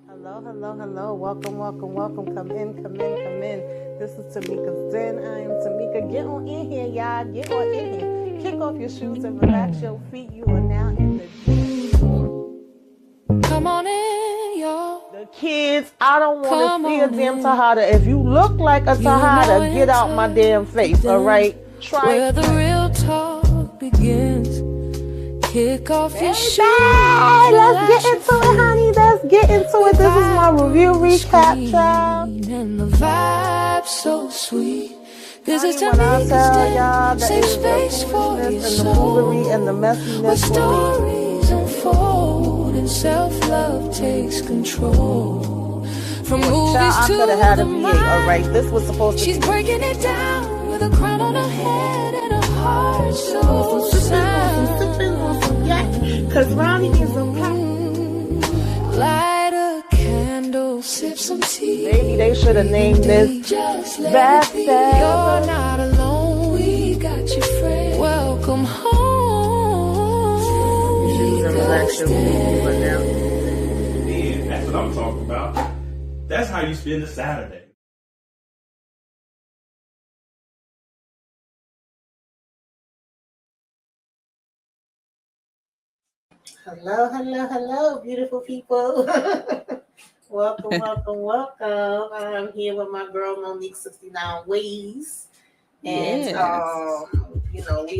Hello, hello, hello. Welcome, welcome, welcome. Come in, come in, come in. This is Tamika's Den. I am Tamika. Get on in here, y'all. Get on in here. Kick off your shoes and relax your feet. You are now in the den. Come on in, y'all. The kids, I don't want Come to see a on damn in. Tahada. If you look like a You are now Tahada, get out my damn face, all right? Try where the real talk begins. Kick off your shoes. Let's get into it, honey. Let's get into it. This is my review recap, child. And the vibe so sweet. This is When I tell y'all Tamika's that safe is the space for foolishness your and the soul. foolery and the Where messiness with me. stories unfold and self-love takes control. From movies Child, I to could have had a the V8, all right? mind. This was supposed to She's be. breaking it down with a crown on her head and a heart so sound. Because Ronnie is a pop. Light a candle, sip some tea. Maybe they should have named this Just let it be. Backstab. You're not alone, we got your friend. Welcome home. Yeah, that's what I'm talking about. That's how you spend a Saturday. Hello, hello, hello, beautiful people. Welcome, welcome, welcome. I'm here with my girl Monique 69 Ways. And, we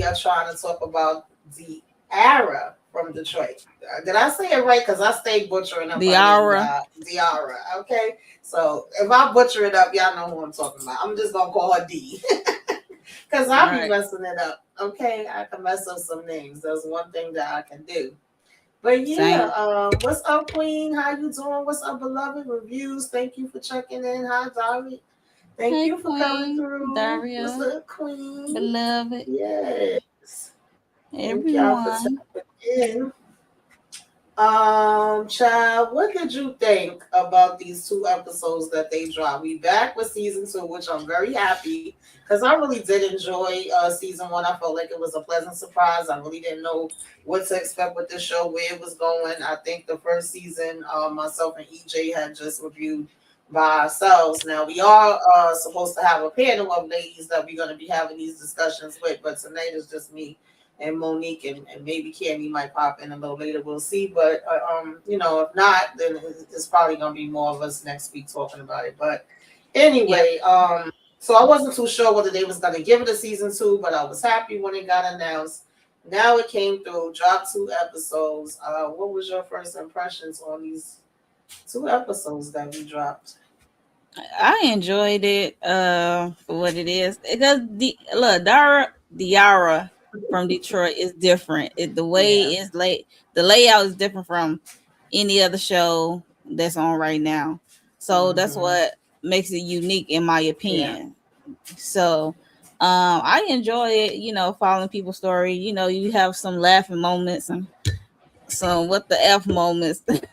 are trying to talk about Diarra from Detroit. Did I say it right? Because I stay butchering up. Diarra. Diarra, okay? So if I butcher it up, y'all know who I'm talking about. I'm just going to call her D. Because I'll be messing it up, okay? I can mess up some names. That's one thing that I can do. But yeah, what's up, Queen? How you doing? What's up, beloved? Reviews. Thank you for checking in. Hi, Dolly. Thank you for coming through. Daria. What's up, Queen? Beloved. Yes. Everyone. Thank y'all for checking in. Child, what did you think about these 2 episodes that they dropped? We back with season 2, which I'm very happy because I really did enjoy season 1. I felt like it was a pleasant surprise. I really didn't know what to expect with the show, where it was going. I think the first season, myself and EJ had just reviewed by ourselves. Now we are supposed to have a panel of ladies that we're going to be having these discussions with, but tonight is just me and Monique and maybe Candy might pop in a little later. We'll see. But if not, then it's probably gonna be more of us next week talking about it. But anyway, so I wasn't too sure whether they was gonna give it a season 2, but I was happy when it got announced. Now it came through, dropped 2 episodes. What was your first impressions on these 2 episodes that we dropped? I enjoyed it for what it is. Because Diarra from Detroit is different. The way it's the layout is different from any other show that's on right now. So that's what makes it unique in my opinion. So I enjoy it, following people's story. You have some laughing moments and some what the F moments with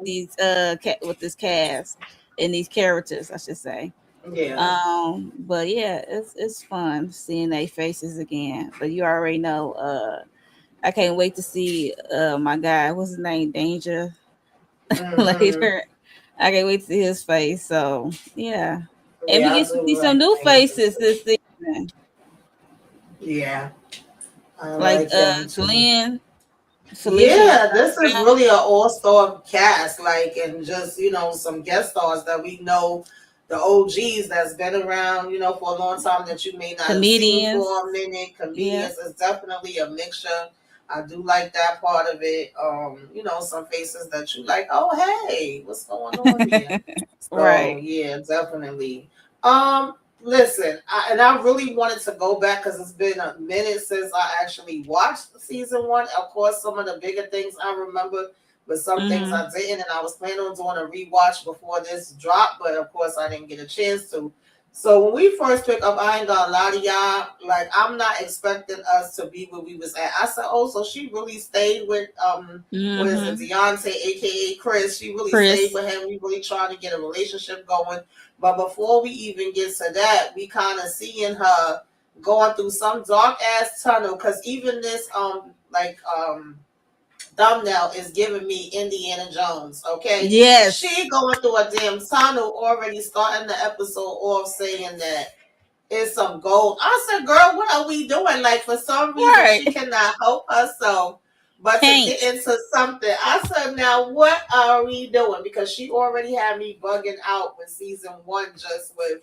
these with this cast and these characters, I should say. But yeah, it's fun seeing their faces again. But you already know, I can't wait to see my guy, what's his name, Danger, later. I can't wait to see his face. So yeah. And we get to see some new faces this season. Yeah. Like Glenn. Yeah, this is really an all-star cast, and just some guest stars that we know, the OGs that's been around, for a long time that you may not have seen for a minute. Comedians is definitely a mixture. I do like that part of it. Some faces that you like. Oh, hey, what's going on here? So, right. Yeah, definitely. Listen, I really wanted to go back because it's been a minute since I actually watched season 1. Of course, some of the bigger things I remember, but some things I didn't, and I was planning on doing a rewatch before this drop, but of course I didn't get a chance to. So when we first picked up, I ain't gonna lie to y'all, I'm not expecting us to be where we was at. I said, oh, so she really stayed with what is it, Deontay, aka Chris. She really stayed with him. We really trying to get a relationship going. But before we even get to that, we kind of seeing her going through some dark ass tunnel. Because even this thumbnail is giving me Indiana Jones. Okay, Yes. she going through a damn tunnel already, starting the episode off saying that it's some gold. I said, girl, what are we doing? Like, for some reason, Right. she cannot help herself but to get Can't. into something. I said, now, what are we doing? Because she already had me bugging out with season one, just with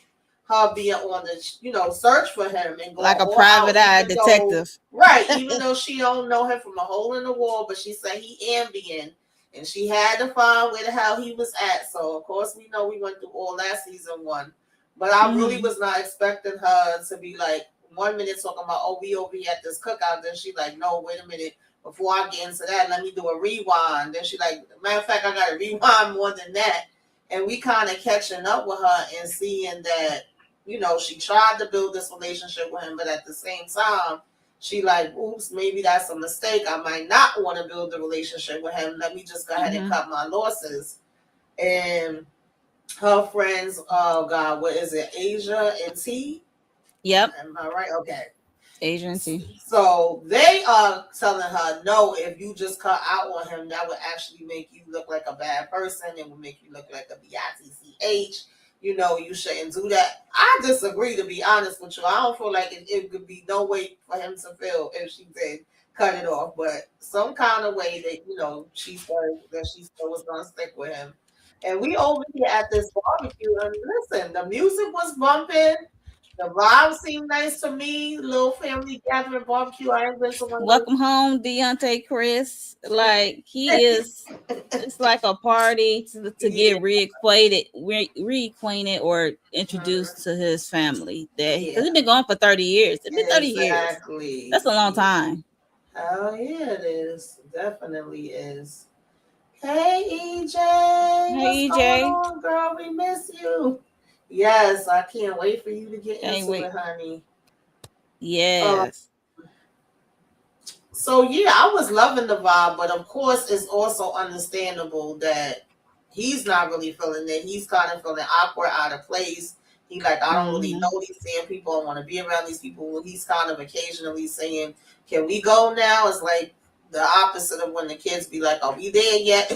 her being on the, search for him and going Like a all out, private eye even though, detective. right, even though she don't know him from a hole in the wall, but she said he ambient. And she had to find where the hell he was at. So, of course, we know we went through all that season one. But I really Mhm. was not expecting her to be like 1 minute talking about, oh, we over here at this cookout. Then she like, no, wait a minute. Before I get into that, let me do a rewind. Then she like, matter of fact, I got to rewind more than that. And we kind of catching up with her and seeing that, she tried to build this relationship with him, but at the same time, she like, oops, maybe that's a mistake. I might not want to build the relationship with him. Let me just go ahead and Mhm. cut my losses. And her friends, oh God, what is it? Asia and T? Yep. Am I right? Okay. Asian tea. So they are telling her, no, if you just cut out on him, that would actually make you look like a bad person. It would make you look like a bitch. You shouldn't do that. I disagree, to be honest with you. I don't feel like it could be no way for him to feel if she did cut it off. But some kind of way that, she said that she still was going to stick with him. And we over here at this barbecue, and listen, the music was bumping. The vibe seemed nice to me. Little family gathering barbecue. I ain't been to one of Welcome home, Deontay Chris. Like he those. is, it's like a party to Yeah. get reacquainted or introduced to his family. That because Yeah. he's been gone for 30 years. It's been 30 years. Exactly. That's a long Yeah. time. Oh yeah, it is. Definitely is. Hey EJ, what's Hey going EJ, on, girl? We miss you. Yes, I can't wait for you to get can't into it, wait. honey. Uh, Yes. So yeah, I was loving the vibe, but of course, it's also understandable that he's not really feeling it. He's kind of feeling awkward, out of place. He like, I don't really Mm-hmm. know these damn people. I want to be around these people. He's kind of occasionally saying, "Can we go now?" It's like the opposite of when the kids be like, "Are we there yet?"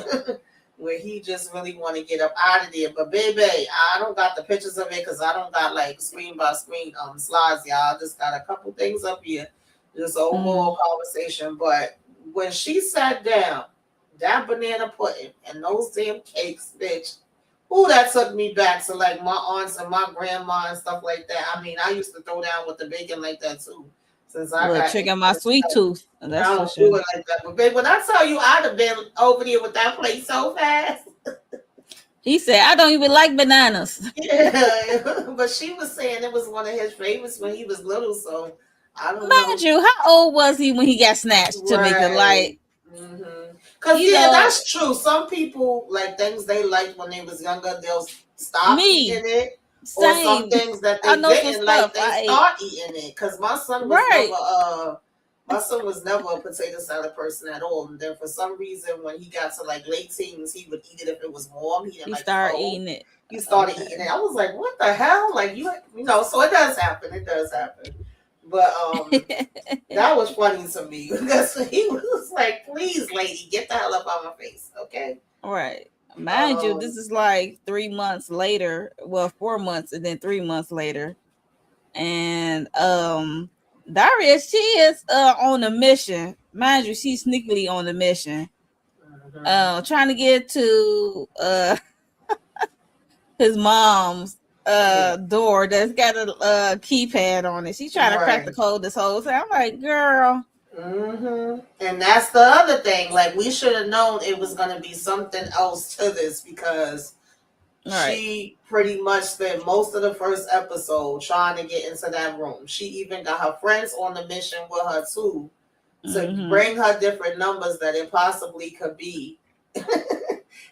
Where he just really want to get up out of there. But baby, I don't got the pictures of it because I don't got like screen by screen slides, y'all. I just got a couple things up here, just Mm-hmm. overall conversation. But when she sat down, that banana pudding and those damn cakes, bitch. Ooh, that took me back to like my aunts and my grandma and stuff like that. I mean, I used to throw down with the bacon like that too. Since I Look, got into trigger my this sweet stuff. tooth. That's I for don't sure. do it like that. But babe, when I tell you I'd have been over there with that plate so fast. He said, "I don't even like bananas." Yeah. But she was saying it was one of his favorites when he was little, so I don't Mind know. you, how old was he when he got snatched? Tamika, Right. like Cause you yeah, know, that's true. Some people like things they liked when they was younger, they'll stop eating me it, or some same. things that I they know some didn't like, stuff they I ate. start eating it. Cause Right. my son was never a potato salad person at all. And then for some reason, when he got to like late teens, he would eat it if it was warm. He didn't He like it started cold. eating it. He started eating Okay. it. I was like, what the hell? Like so it does happen. It does happen. But that was funny to me because he was like, please, lady, get the hell up out my face, okay? Right. Mind you, Um, this is like 3 months later. Well, 4 months and then 3 months later. And Daria, she is on a mission. Mind you, she's sneakily on a mission. mhm. Trying to get to his mom's Yeah, door that's got a keypad on it. She's trying to crack the right. code this whole time. I'm like, girl, And that's the other thing. Like, we should have known it was going to be something else to this because all right. she pretty much spent most of the first episode trying to get into that room. She even got her friends on the mission with her too to Mm-hmm. bring her different numbers that it possibly could be.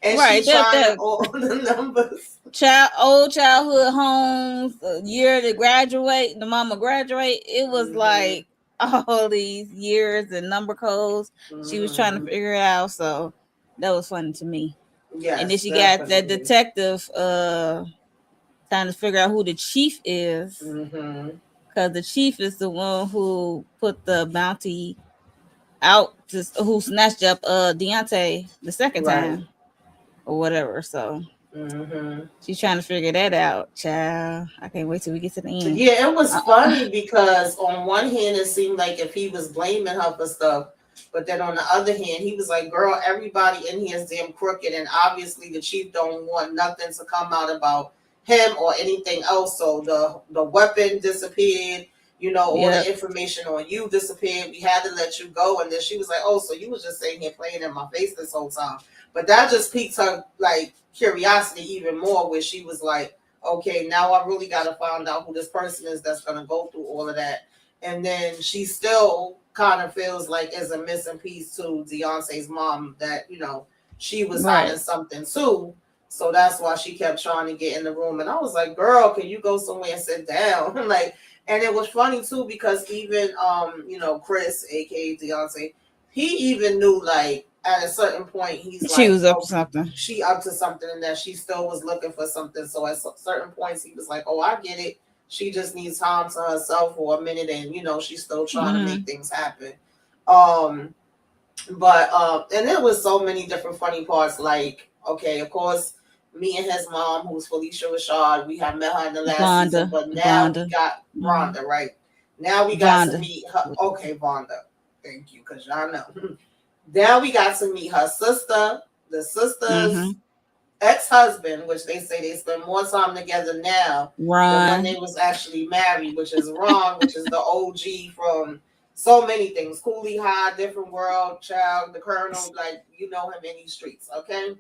And Right. she trying That all the numbers. old childhood homes, year to graduate, the mama graduate. It was Mm-hmm. like all these years and number codes. She was trying to Mm-hmm. figure it out. So that was funny to me. And then Yes, she got that definitely. detective trying to figure out who the chief is. Mm-hmm. Because the chief is the one who put the bounty out to who snatched up Deontay the second Right. time or whatever. So Mm-hmm. she's trying to figure that out, child. I can't wait till we get to the end. Yeah, it was Uh, funny because on one hand it seemed like if he was blaming her for stuff, but then on the other hand he was like, "Girl, everybody in here is damn crooked, and obviously the chief don't want nothing to come out about him or anything else. So the weapon disappeared, all the Yep. information on you disappeared. We had to let you go." And then she was like, "Oh, so you was just sitting here playing in my face this whole time?" But that just piqued her like curiosity even more, where she was like, okay, now I really got to find out who this person is that's going to go through all of that. And then she still kind of feels like is a missing piece to Deontay's mom that, she was hiding Right. something too. So that's why she kept trying to get in the room. And I was like, girl, can you go somewhere and sit down? Like, and it was funny too, because even, Chris, aka Deontay, he even knew like at a certain point, he's She like, was up oh, to something. she up to something and that she still was looking for something. So at certain points, he was like, "Oh, I get it. She just needs time to herself for a minute, and she's still trying to make things happen." Um, but and there was so many different funny parts. Like, okay, of course, me and his mom, who's Felicia Rashad, we had met her in the last season, but now we got Rhonda, right? Now we got to meet her. Okay, Vonda, thank you, because y'all know. Now we got to meet her sister, the sister's ex-husband, which they say they spend more time together now than when they was actually married, which is Ron, which is the OG from so many things. Cooley High, Different World, Child, the Colonel, like you know him in these streets, okay?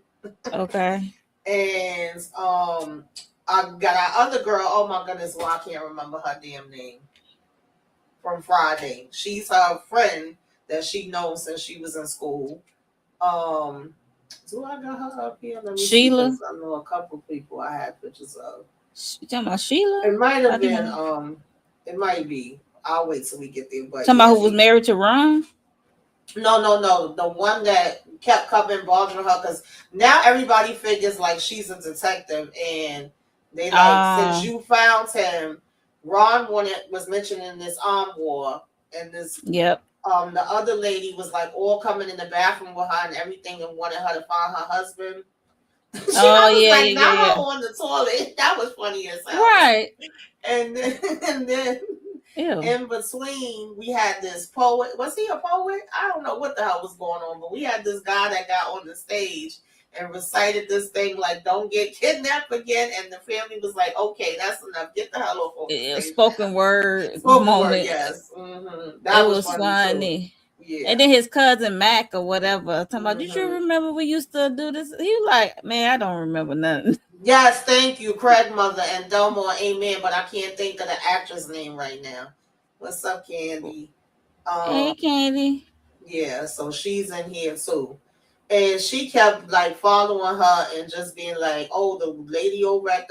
Okay. And I got our other girl, oh my goodness, well, I can't remember her damn name. From Friday. She's her friend that she knows since she was in school. Do I got her up here? Let me Sheila. see, I know a couple people I had pictures of. You talking about Sheila? It might have been. It might be. I'll wait till we get there. But talking about who was married to Ron? No. The one that kept coming bothering her because now everybody figures like she's a detective and they like since you found him, Ron was mentioning this armoire and this. Yep. The other lady was like all coming in the bathroom with her and everything and wanted her to find her husband. Oh yeah, yeah. On the toilet. That was funny as hell. Right. And then Ew. In between, we had this poet. Was he a poet? I don't know what the hell was going on, but we had this guy that got on the stage and recited this thing like "Don't get kidnapped again," and the family was like, "Okay, that's enough. Get the hell off." Spoken word moment. Yes, that was funny. Yeah. And then his cousin Mac or whatever talking about, did you remember we used to do this? He was like, man, I don't remember nothing. Yes, thank you, Craig Mother and Delmore, amen. But I can't think of the actress name right now. What's up, Candy? Hey, Candy. Yeah, so she's in here too. And she kept like following her and just being like, oh, the lady over at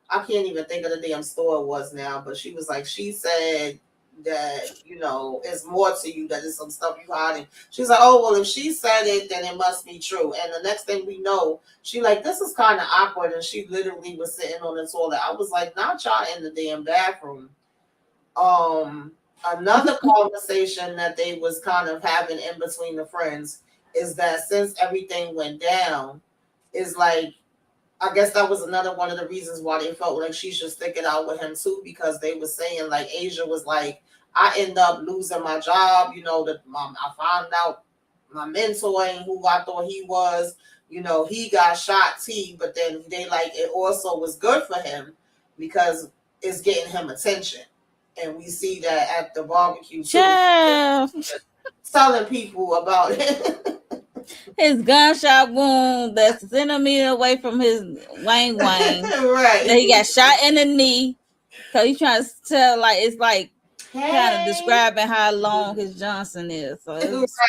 I can't even think of the damn store it was now, but she was like, she said that, it's more to you, that there's some stuff you hiding. She's like, oh, well, if she said it, then it must be true. And the next thing we know, she like, this is kind of awkward. And she literally was sitting on the toilet. I was like, not y'all in the damn bathroom. Another conversation that they was kind of having in between the friends is that since everything went down, is like, I guess that was another one of the reasons why they felt like she should stick it out with him too, because they were saying like Asia was like, I end up losing my job, that I found out my mentor ain't who I thought he was, he got shot T, but then they like it also was good for him because it's getting him attention. And we see that at the barbecue too. Telling people about it. His gunshot wound that's a centimeter away from his wang. Right. Then he got shot in the knee. So he's trying to tell, like, it's like kind of describing how long his Johnson is. So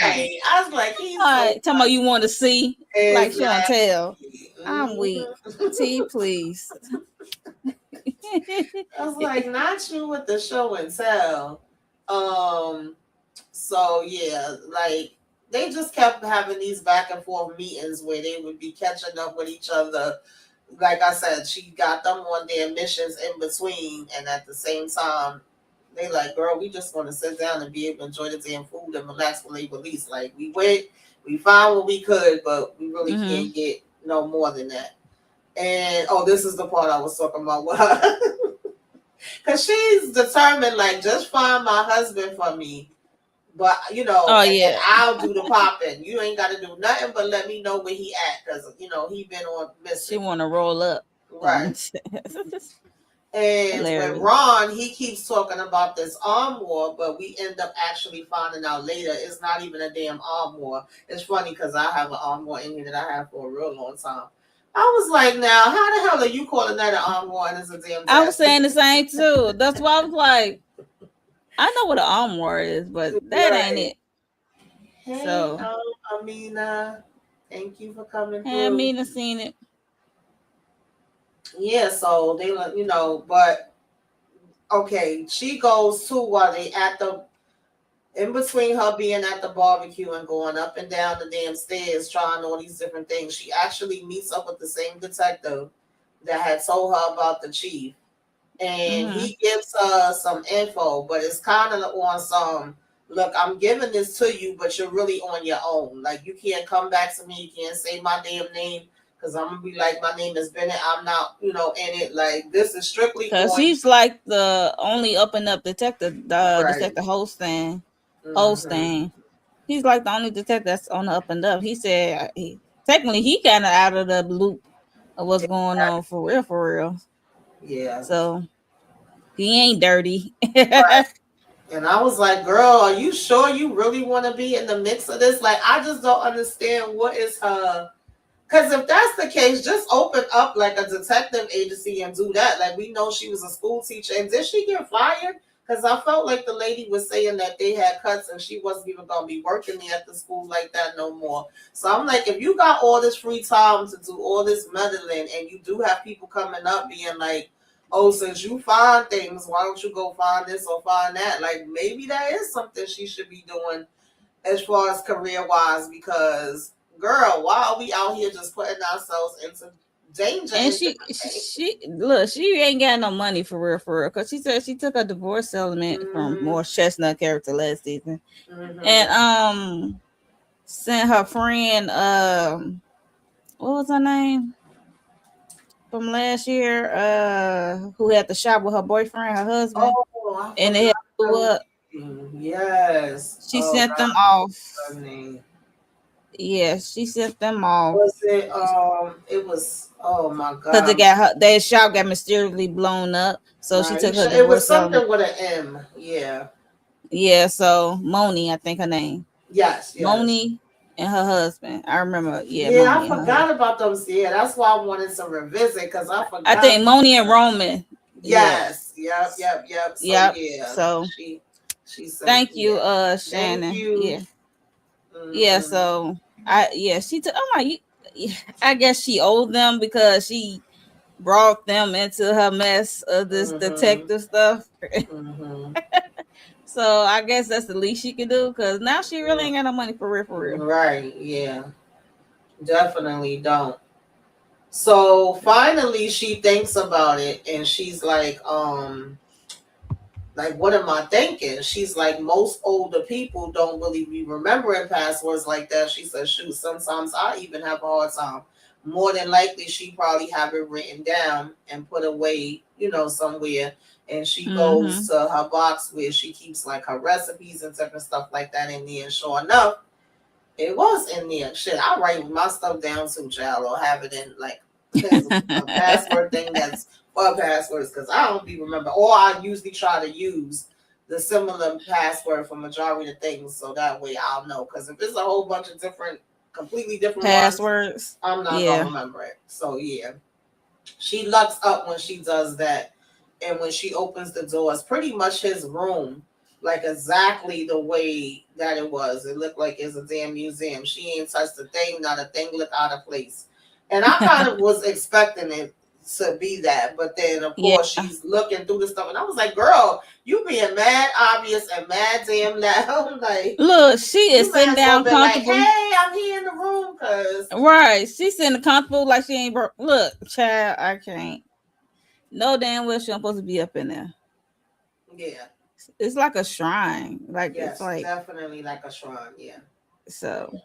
right. I was like, he's talking about you want to see, exactly. Like show and tell. I'm weak. T, please. I was like, not you with the show and tell. So yeah, like they just kept having these back and forth meetings where they would be catching up with each other. Like I said, she got them on their missions in between, and at the same time, They like, girl, we just want to sit down and be able to enjoy the damn food and relax when they release. Like we went, we found what we could, but we really can't get no more than that. And this is the part I was talking about with her. Cause she's determined, like, just find my husband for me. But and I'll do the popping. You ain't gotta do nothing but let me know where he at, cause he been on missing. She wanna roll up. Right. And with Ron, he keeps talking about this armoire, but we end up actually finding out later it's not even a damn armoire. It's funny because I have an armoire in here that I have for a real long time. I was like, now, how the hell are you calling that an armoire and it's a damn I was saying the same too. That's why I was like, I know what an armoire is, but that ain't it. Hey, so Amina, thank you for coming through. Hey, Amina seen it. Yeah, so they but okay, she goes to while they at the in between her being at the barbecue and going up and down the damn stairs trying all these different things, she actually meets up with the same detective that had told her about the chief. And he gives her some info, but it's kind of on some, look, I'm giving this to you, but you're really on your own. Like, you can't come back to me. You can't say my damn name because I'm going to be like, my name is Bennett. I'm not, in it. Like, this is strictly because he's like the only up and up detective, Detective Holstein. He's like the only detective that's on the up and up. He said technically he kind of out of the loop of what's going on for real. Yeah. So he ain't dirty. Right. And I was like, girl, are you sure you really want to be in the mix of this? Like, I just don't understand what is her. Because if that's the case, just open up like a detective agency and do that. Like, we know she was a school teacher. And did she get fired? Because I felt like the lady was saying that they had cuts and she wasn't even going to be working there at the school like that no more. So I'm like, if you got all this free time to do all this meddling and you do have people coming up being like, oh, since you find things, why don't you go find this or find that? Like, maybe that is something she should be doing as far as career-wise, because, girl, why are we out here just putting ourselves into danger? And she ain't got no money for real, because she said she took a divorce settlement from Morris Chestnut character last season. And sent her friend, what was her name? From last year, who had the shop with her boyfriend, her husband, and they blew up. Yes, she sent them off. Yeah, she sent them off. Was it? It was. Oh my god! Because their shop got mysteriously blown up, so she took her divorce. It was something with an M. Yeah. Yeah. So Moni, I think her name. Yes. Moni and her husband. I remember. Yeah, I forgot about those. Yeah, that's why I wanted to revisit because I forgot. I think Moni and Roman. Yes. Yep. So, yep. Yeah. So she said, thank you, Shannon. Thank you. Yeah. Yeah. So she took. I'm like, I guess she owed them because she brought them into her mess of this detective stuff. So I guess that's the least she can do because now she really ain't got no money for real. Right, yeah. Definitely don't. So finally she thinks about it and she's like, what am I thinking? She's like, most older people don't really be remembering passwords like that. She says, shoot, sometimes I even have a hard time. More than likely, she probably have it written down and put away, somewhere. And she goes to her box where she keeps like her recipes and different stuff like that in there. And sure enough, it was in there. Shit, I write my stuff down too, child, or have it in like a password thing that's for passwords because I don't be remember. Or I usually try to use the similar password for majority of things so that way I'll know. Because if it's a whole bunch of completely different passwords, I'm not gonna remember it. So yeah, she lucks up when she does that. And when she opens the door, it's pretty much his room, like exactly the way that it was. It looked like it's a damn museum. She ain't touched a thing, not a thing looked out of place. And I kind of was expecting it to be that, but then of course she's looking through the stuff, and I was like, "Girl, you being mad obvious and mad damn loud." Like, look, she is sitting down comfortable. Like, hey, I'm here in the room, cause right, she's sitting comfortable like she ain't broke. Look, child, I can't. No damn well she's supposed to be up in there. Yeah. It's like a shrine. Like it's Yes, like definitely like a shrine. Yeah. so.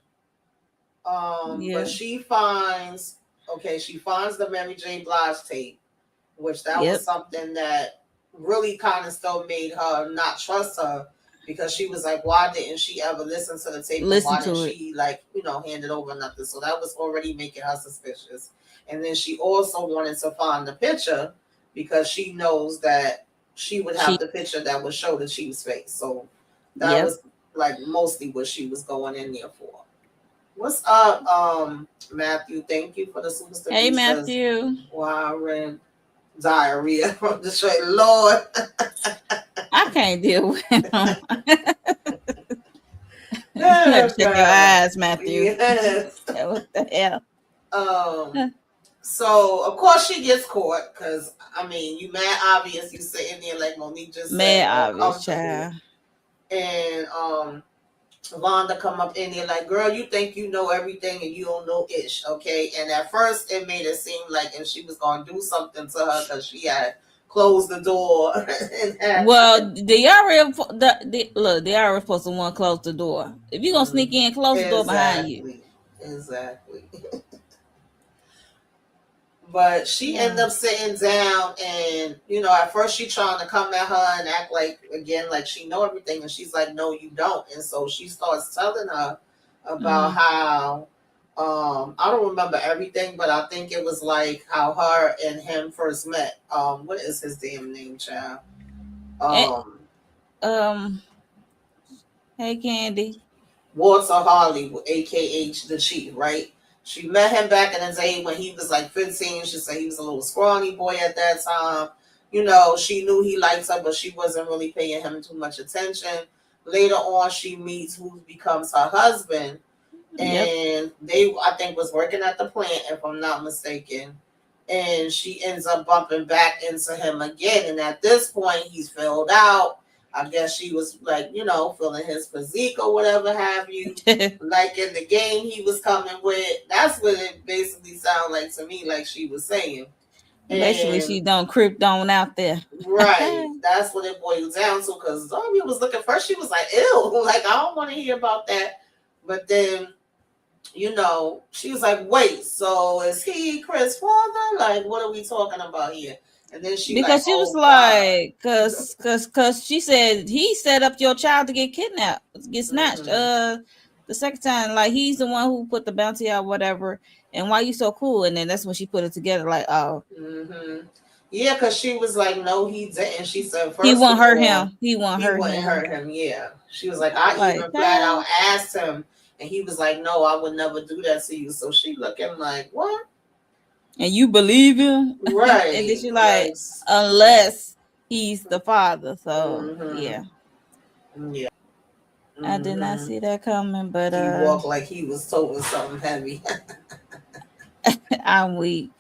But Yeah. she finds the Mary J. Blige tape, which that was Yep. something that really kind of still made her not trust her because she was like, why didn't she ever listen to the tape and Listen why didn't to it. she hand it over nothing? So that was already making her suspicious. And then she also wanted to find the picture because she knows that she would have She. the picture that would show that she was fake. So that Yep. was like mostly what she was going in there for. What's up, Matthew? Thank you for the super sticker. Hey He says, Matthew. Warren diarrhea from Detroit. Lord. I can't deal with him. You have to Oh, check your God. eyes, Matthew. Yes. What the hell? So of course she gets caught because I mean you mad obvious you sitting there like Monique just said, Mad obvious, uncomfortable. child. And Vonda come up in there like, girl, you think you know everything and you don't know ish, okay? And at first it made it seem like if she was gonna do something to her because she had closed the door. Well, Diarra, look, Diarra supposed to want to close the door. If you gonna sneak in, close the door behind you. Exactly. But she ended up sitting down and, at first she trying to come at her and act like, again, like she know everything. And she's like, no, you don't. And so she starts telling her about how, I don't remember everything, but I think it was like how her and him first met. What is his damn name, child? Hey, Candy. Walter Harley, a.k.a. the Chief, right? She met him back in the day when he was like 15. She said he was a little scrawny boy at that time. She knew he liked her, but she wasn't really paying him too much attention. Later on, she meets who becomes her husband. And they, I think, was working at the plant, if I'm not mistaken. And she ends up bumping back into him again. And at this point, he's filled out. I guess she was like, feeling his physique or whatever have you. Like in the game he was coming with. That's what it basically sounded like to me, like she was saying. Basically, she don't creep on out there. Right. That's what it boiled down to. Because Zoe was looking first, she was like, ew, like I don't want to hear about that. But then, she was like, wait, so is he Chris' father? Like, what are we talking about here? And then she was like, cause she said he set up your child to get kidnapped, get snatched. The second time, like he's the one who put the bounty out, whatever. And why you so cool? And then that's when she put it together, like, oh, yeah, because she was like, no, he didn't. She said first he won't hurt him. He won't hurt him. Yeah, she was like, I even flat out asked him, and he was like, no, I would never do that to you. So she looking like, what? And you believe him, right? And then she like, unless he's the father. So yeah. I did not see that coming, but he walked like he was toting something heavy. I'm weak.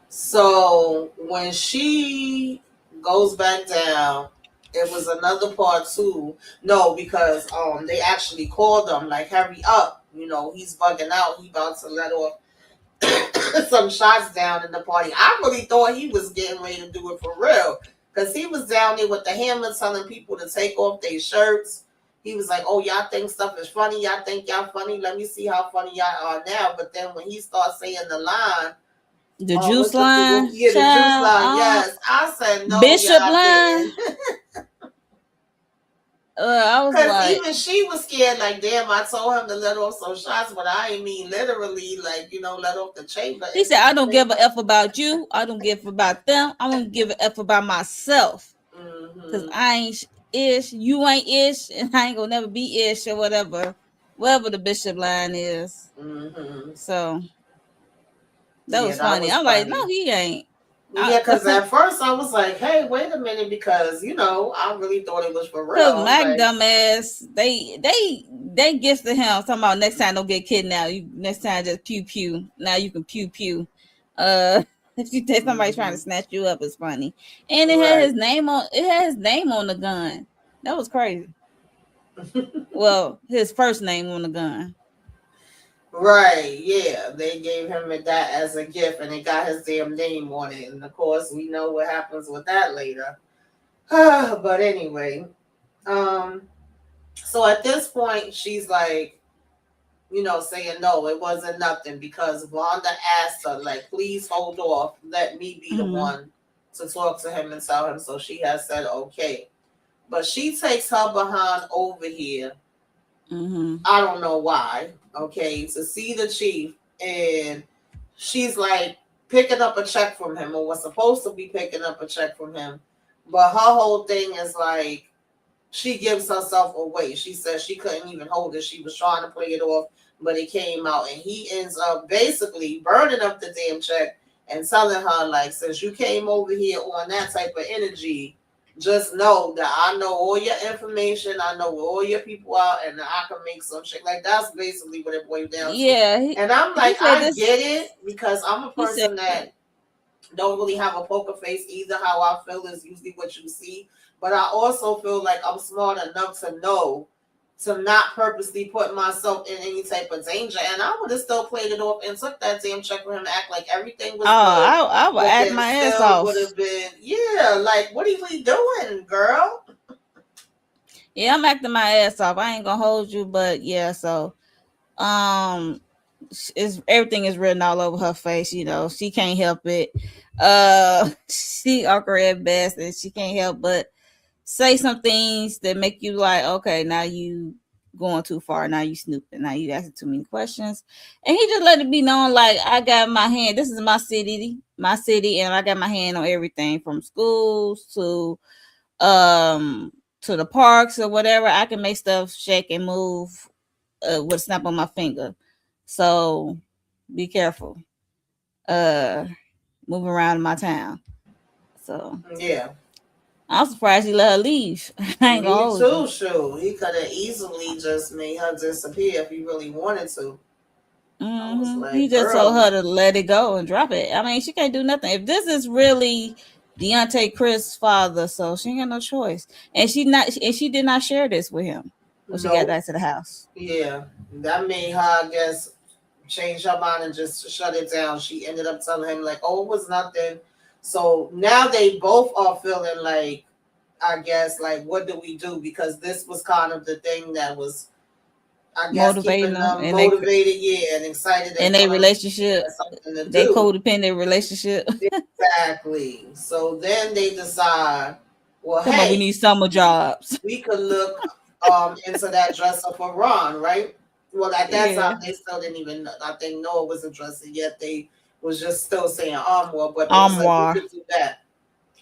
So when she goes back down, it was another part too. No, because they actually called him like, hurry up, he's bugging out. He about to let off some shots down in the party. I really thought he was getting ready to do it for real. Because he was down there with the hammer telling people to take off their shirts. He was like, oh, y'all think stuff is funny? Y'all think y'all funny? Let me see how funny y'all are now. But then when he starts saying the line, the juice line? The juice line, yes. I said, no, Bishop line? I was like, even she was scared, like, damn, I told him to let off some shots, but I ain't mean literally, like, let off the chamber. He said, I don't give a F about you. I don't give a about them. I'm going to give a F about myself. Because I ain't ish, you ain't ish, and I ain't going to never be ish or whatever the bishop line is. So, that was funny. I'm like, no, he ain't. Yeah, because at first I was like, hey, wait a minute, because, I really thought it was for real. Because Mac dumbass, they gifted him talking about next time don't get kidnapped. Next time just pew pew. Now you can pew pew. If you take somebody trying to snatch you up, it's funny. And it had his name on the gun. That was crazy. Well, his first name on the gun. Right, yeah. They gave him that as a gift and it got his damn name on it. And of course we know what happens with that later. But anyway, um, so at this point, she's like, saying no, it wasn't nothing because Wanda asked her, like, please hold off, let me be the Mm-hmm. one to talk to him and tell him. So she has said okay. But she takes her behind over here. Mm-hmm. I don't know why, okay, to see the chief. And she's like picking up a check from him, or was supposed to be picking up a check from him. But her whole thing is like, she gives herself away. She says she couldn't even hold it. She was trying to play it off, but it came out, and he ends up basically burning up the damn check and telling her, like, since you came over here on that type of energy, just know that I know all your information. I know where all your people are, and I can make some shit. Like, that's basically what it boiled down to. Yeah, And I'm he like, said I this. get it because I'm a He said, person that don't really have a poker face either. How I feel is usually what you see. But I also feel like I'm smart enough to know to not purposely put myself in any type of danger. And I would have still played it off and took that damn check for him to act like everything "Oh, was good. I would But act then my ass still would off." have been, yeah, like, what are we doing, girl? Yeah, I'm acting my ass off. I ain't gonna hold you, but yeah. So, um, it's everything is written all over her face. She can't help it. She awkward at best, and she can't help but say some things that make you like, okay, now you going too far. Now you snooping. Now you asking too many questions. And he just let it be known, like, I got my hand. This is my city, and I got my hand on everything from schools to the parks or whatever. I can make stuff shake and move with a snap on my finger. So be careful. Uh, moving around in my town. So Yeah. I'm surprised he let her leave. I ain't gonna Me hold you. too, sure. He could have easily just made her disappear if he really wanted to. I was He like, just told her girl, to let it go and drop it. I mean, she can't do nothing. If this is really Deontay Chris' father, so she ain't got no choice. And she did not share this with him when she got nope. back to the house. Yeah. That made her, I guess, changed her mind and just shut it down. She ended up telling him, like, oh, it was nothing. So now they both are feeling like, I guess, like, what do we do? Because this was kind of the thing that was, I guess, Motivating keeping them them and they motivated, yeah, and excited in and a feeling like relationship, there's something to they do. codependent relationship. Exactly. So then they decide, well, Come on, we hey, need summer jobs. we could look into that dresser for Ron, right? Well, at that time Yeah, they still didn't even, I think, know it was a dresser yet. They was just still saying armoire, but they was like, we armoire. could do that.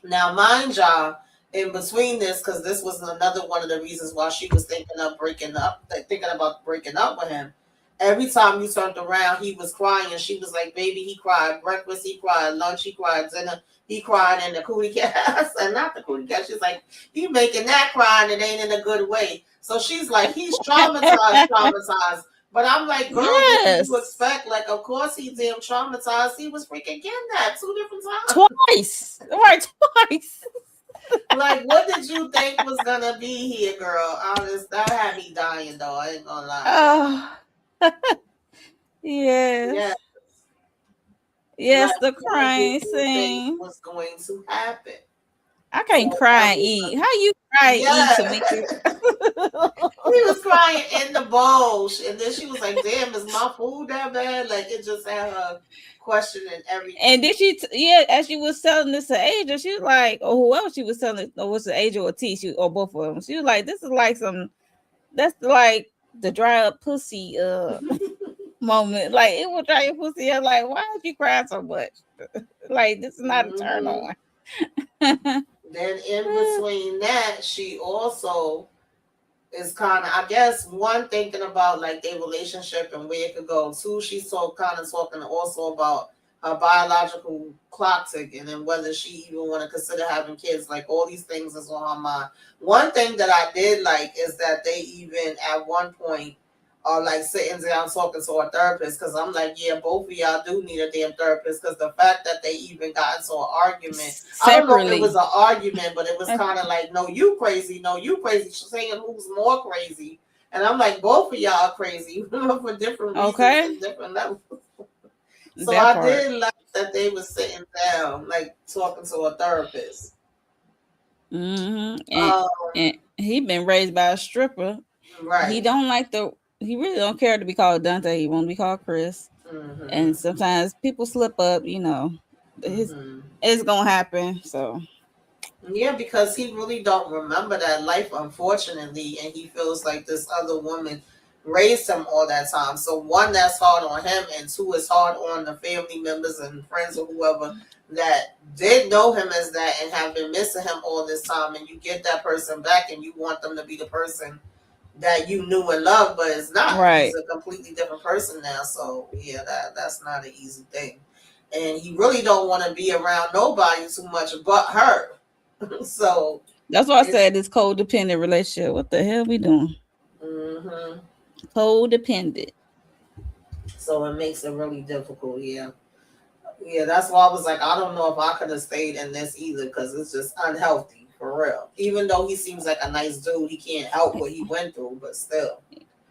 Now, mind y'all, in between this, because this was another one of the reasons why she was thinking about breaking up with him. Every time you turned around, he was crying. She was like, "Baby, he cried breakfast, he cried lunch, he cried dinner, he cried in the cootie cat, and not the cootie cat." She's like, "He making that crying, it ain't in a good way." So she's like, "He's traumatized, traumatized." But I'm like, girl, what did you Yes, expect? Like, of course he damn traumatized. He was freaking kidnapped 2 different times. twice. Right, twice. Like, what did you think was gonna be here, girl? Honest, that had me dying, though. I ain't gonna lie. Oh, Yeah, yes. like, Yes, the what did crying you think scene. was going to happen? I So can't cry that and was eat. How you cry and eat, yeah. Tamika? He was crying in the bowl, and then she was like, "Damn, is my food that bad?" Like, it just had her questioning And everything. then yeah, as she was telling this to Asia, she was like, or whoever she was telling, or was it Asia or T, or both of them. She was like, this is like that's like the dry up pussy moment. Like, it will dry your pussy. I'm like, why is you crying so much? Like, this is not a turn Hmm. on. Then in between that, she also is kind of, I guess, one thinking about like their relationship and where it could go. Two, she's so kind of talking also about her biological clock ticking and whether she even want to consider having kids. Like, all these things is on her mind. One thing that I did like is that they even at one point are like sitting down talking to a therapist, because I'm like, yeah, both of y'all do need a damn therapist, because the fact that they even got into an argument, I don't know if it was Separately. an argument, but it was kind of like, no, you crazy, no, you crazy, saying who's more crazy. And I'm like, both of y'all are crazy for different reasons Okay. and different levels. So That I part. did like that they were sitting down, like talking to a therapist. And Um, he been raised by a stripper. He right. don't like the. He really don't care to be called Dante. He want to be called Chris. And Mm-hmm. sometimes people slip up. Mm-hmm. It's gonna happen. So Yeah, because he really don't remember that life, unfortunately, and he feels like this other woman raised him all that time. So one, that's hard on him, and two, is hard on the family members and friends or whoever that did know him as that and have been missing him all this time. And you get that person back, and you want them to be the person that you knew and loved, but it's not. He's right. a completely different person now. So yeah, that's not an easy thing. And he really don't want to be around nobody too much but her. So That's why I it's said this codependent relationship. What the hell we doing? hmm Codependent. so it makes it really difficult. Yeah, yeah. That's why I was like, I don't know if I could have stayed in this either because it's just unhealthy for real. Even though he seems like a nice dude, he can't help what he went through, but still.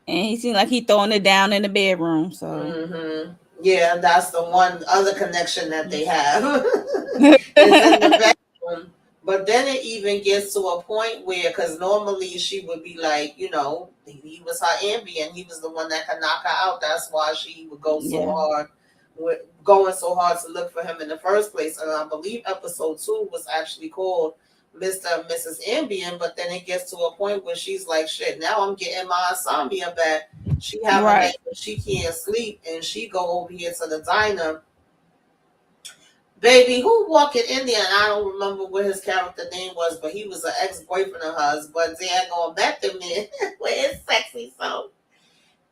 And he seemed like he throwing it down in the bedroom. So Yeah, that's the one other connection that they have is in the bedroom. But then it even gets to a point where, because normally she would be like, he was her ambient, he was the one that could knock her out. That's why she would go so yeah. hard, with going so hard to look for him in the first place. And I believe episode 2 was actually called Mr. and Mrs. Ambient. But then it gets to a point where she's like, shit, now I'm getting my insomnia back. She have a Right. night where she can't sleep, and she go over here to the diner. Baby, who walking in there? And I don't remember what his character name was, but he was an ex-boyfriend of hers. But they had gone back to me with his sexy self.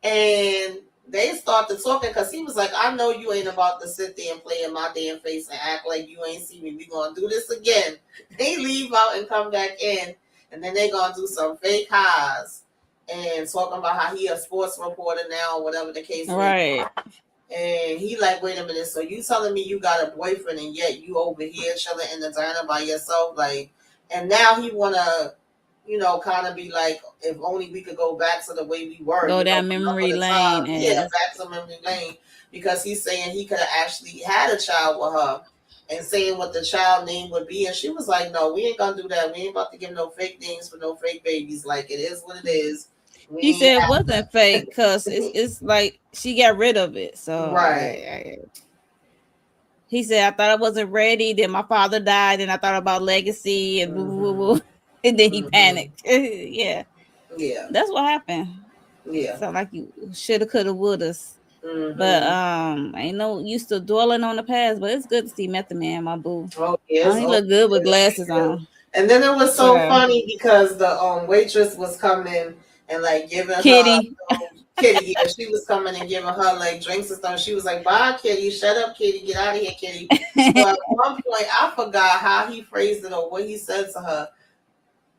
And they started talking because he was like, I know you ain't about to sit there and play in my damn face and act like you ain't see me. We gonna do this again. They leave out and come back in, and then they gonna do some fake highs and talking about how he a sports reporter now or whatever the case may be. Right. And he like, wait a minute, so you telling me you got a boyfriend and yet you over here chilling in the diner by yourself? Like, and now he wanna, kind of be like, if only we could go back to the way we were, Go down remember memory the lane time. Yeah, as back to memory lane. Because he's saying he could have actually had a child with her and saying what the child name would be. And she was like, no, we ain't gonna do that. We ain't about to give no fake names for no fake babies. Like, it is what it is. We he ain't said it wasn't fake because it's like she got rid of it. So right. he said I thought I wasn't ready. Then my father died, and I thought about legacy and boo boo boo, and then he panicked. Yeah, Yeah. that's what happened. Yeah. Sound like you shoulda, coulda, woulda. Mm-hmm. But ain't no used to dwelling on the past. But it's good to see Method Man, my boo. Oh yes. He Oh, look good with yes. glasses on. And then it was so Yeah. funny because the waitress was coming and like giving her Kitty. Kitty. Yeah, she was coming and giving her like drinks and stuff. She was like, "Bye, Kitty. Shut up, Kitty. Get out of here, Kitty." So at one point, I forgot how he phrased it or what he said to her.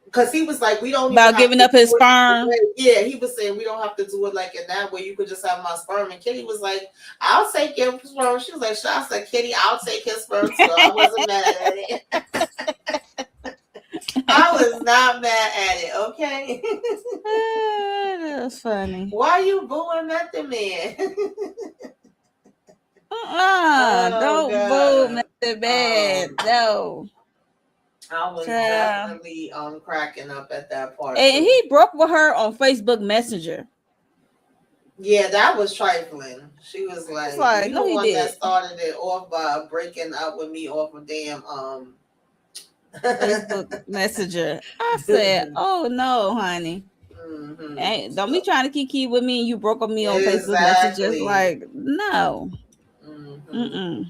Because he was like, we don't even About have giving to up his do it that sperm. way. Yeah, he was saying we don't have to do it like in that way. You could just have my sperm. And Kitty was like, I'll take your sperm. She was like, sure. I said, Kitty, I'll take his sperm too. I wasn't mad at it. I was not mad at it, okay? That was funny. Why you booing Method Man? Oh, Don't boo Method Man. No. I was definitely cracking up at that part And too. he broke with her on Facebook Messenger. Yeah, that was trifling. She was like, you no, the he one that did. started it off by breaking up with me off of damn Facebook Messenger. I said, oh no, honey. Mm-hmm. Don't be trying to kiki with me and you broke up me on Facebook Exactly. Messenger. Like, no. Mm-hmm.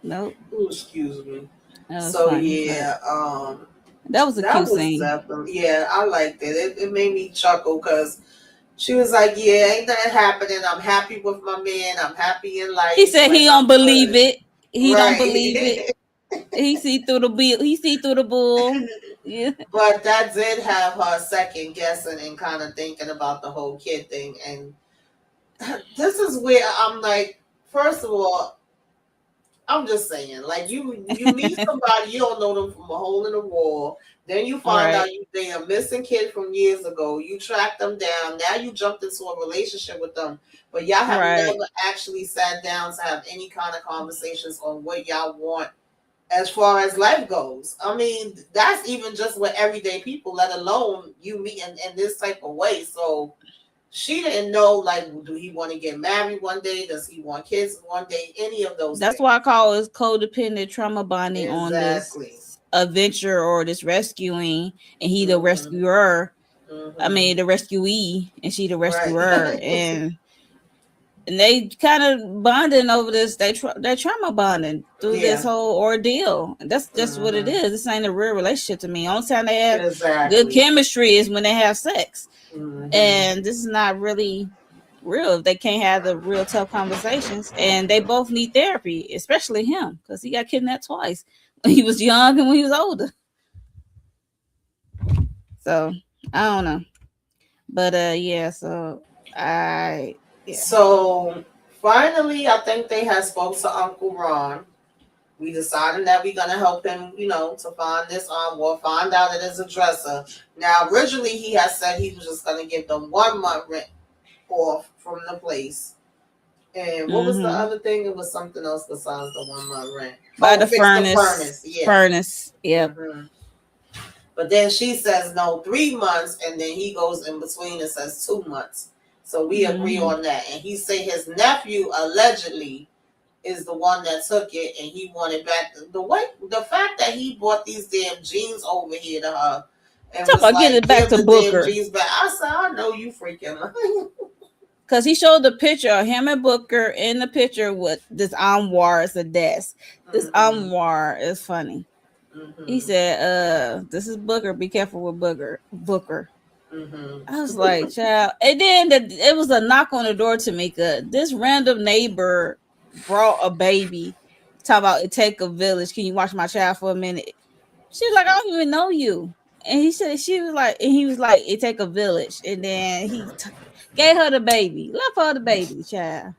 Nope. Ooh, excuse me. That was So funny, yeah, that was a that cute was scene. definitely, yeah, I liked it. It made me chuckle because she was like, yeah, ain't nothing happening. I'm happy with my man. I'm happy in life. He said Like, he I'm don't believe good. it. He don't Right. believe it. He see through the bill. He see through the bull. Yeah. But that did have her second guessing and kind of thinking about the whole kid thing. And this is where I'm like, first of all, I'm just saying, like you meet somebody, you don't know them from a hole in the wall. Then you find out they a missing kid from years ago. You track them down. Now you jumped into a relationship with them, but y'all have never actually sat down to have any kind of conversations on what y'all want as far as life goes. I mean, that's even just with everyday people, let alone you meet in this type of way. So she didn't know, like, do he want to get married one day? Does he want kids one day? Any of those That's things. why I call it codependent trauma bonding on Exactly. this adventure or this rescuing, and he the Mhm. rescuer. I Mhm. mean, the rescuee, and she the Right. rescuer, and they kind of bonding over this. They trauma bonding through this Yeah. whole ordeal. And that's just what it Mhm. is. This ain't a real relationship to me. Only time they have good Exactly. chemistry is when they have sex, Mhm. and this is not really real if they can't have the real tough conversations. And they both need therapy, especially him because he got kidnapped twice when he was young and when he was older. So I don't know, but yeah. So I yeah. So finally, I think they had spoke to Uncle Ron. We decided that we're gonna help him, to find this armoire, find out it is a dresser. Now, originally he had said he was just gonna give them 1 month rent off from the place. And what was the Mm-hmm. other thing? It was something else besides the 1 month rent. By the Fix the furnace. furnace. Yeah. Furnace. Yep. Hmm. But then she says no, 3 months, and then he goes in between and says 2 months. So we agree Mm-hmm. on that. And he say his nephew allegedly is the one that took it, and he wanted back the fact that he bought these damn jeans over here to her and Talk was about getting like, it back give to the damn Booker. jeans back. I said, I know you freaking lying. Because he showed the picture of him and Booker in the picture with this armoire as a desk. This armoire is funny. He said, this is Booker. Be careful with Booker. I was like, child. And then it was a knock on the door, Tamika. This random neighbor brought a baby. Talk about it take a village. Can you watch my child for a minute? She was like, I don't even know you. And he was like, it take a village. And then he gave her the baby. Left her the baby, child.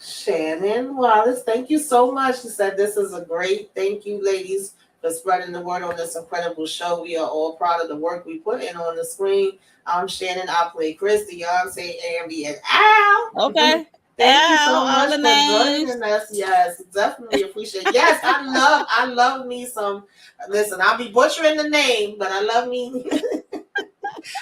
Shannon Wallace, thank you so much. She said, this is a great thank you, ladies, for spreading the word on this incredible show. We are all proud of the work we put in on the screen. I'm Shannon. I play Chris, Beyonce, Ambi, and Al. Okay. Thank you Al, so all much the for names. joining us. Yes, definitely appreciate it. Yes, I love me some. Listen, I'll be butchering the name, but I love me.